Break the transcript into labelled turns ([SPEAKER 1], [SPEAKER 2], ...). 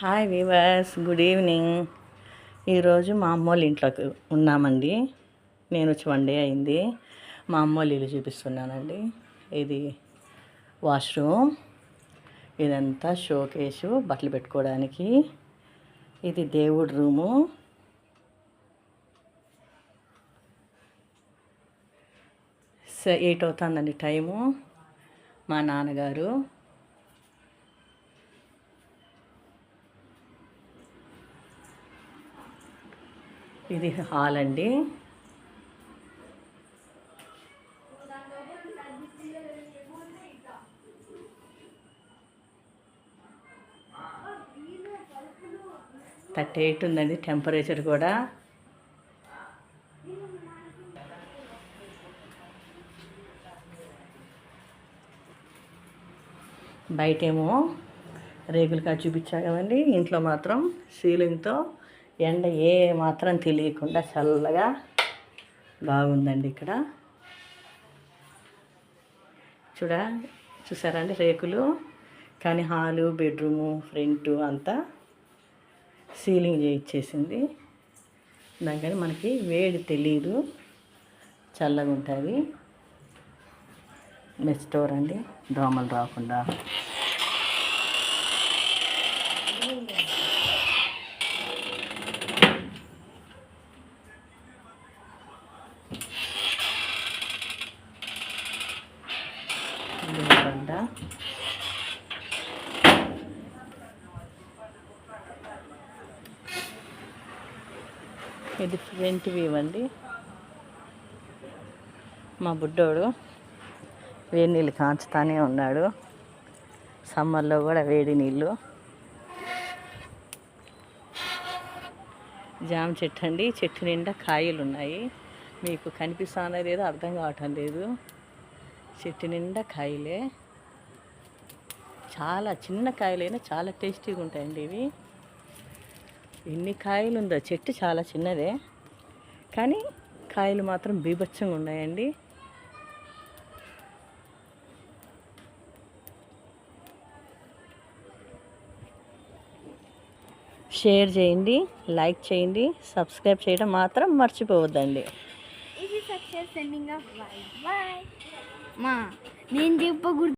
[SPEAKER 1] Hi weavers, good evening. ఈరోజు మా అమ్మోళ్ళ ఇంట్లోకి ఉన్నామండి. నేను వచ్చి 1 డే అయింది. మా అమ్మోళ్ళ ఇల్లు చూపిస్తున్నానండి. ఇది వాష్రూమ్, ఇదంతా షోకేసు బట్టలు పెట్టుకోవడానికి. ఇది దేవుడి రూము. 8 అవుతుందండి టైము. మా నాన్నగారు, ఇది హాల్ అండి. థర్టీ 38 ఉందండి టెంపరేచర్ కూడా. బయటేమో రేకులు కాడ చూపించా కదండి. ఇంట్లో మాత్రం సీలింగ్తో ఎండ ఏ మాత్రం తెలియకుండా చల్లగా బాగుందండి. ఇక్కడ చూసారండి రేకులు. కానీ హాలు, బెడ్రూము, ఫ్రంట్ అంతా సీలింగ్ చేయించేసింది. దానికని మనకి వేడి తెలియదు, చల్లగా ఉంటుంది. మెస్ డోర్ అండి, దోమలు రాకుండా. ఇది ఫ్రంట్ వ్యూ అండి. మా బుడ్డోడు వేడి నీళ్ళు కాంచుతానే ఉన్నాడు. సమ్మర్లో కూడా వేడి నీళ్ళు. జామ చెట్టు అండి. చెట్టు నిండా కాయలు ఉన్నాయి. మీకు కనిపిస్తానో లేదో అర్థం కావటం లేదు. చెట్టు నిండా కాయలే. చాలా చిన్న కాయలైనా చాలా టేస్టీగా ఉంటాయండి ఇవి. ఎన్ని కాయలు ఉందో. చెట్టు చాలా చిన్నదే కానీ కాయలు మాత్రం బీభత్సంగా ఉన్నాయండి. షేర్ చేయండి, లైక్ చేయండి, సబ్స్క్రైబ్ చేయడం మాత్రం మర్చిపోవద్దండి.
[SPEAKER 2] ఇది success ending of by by. మా నేను చెప్పకూడదు.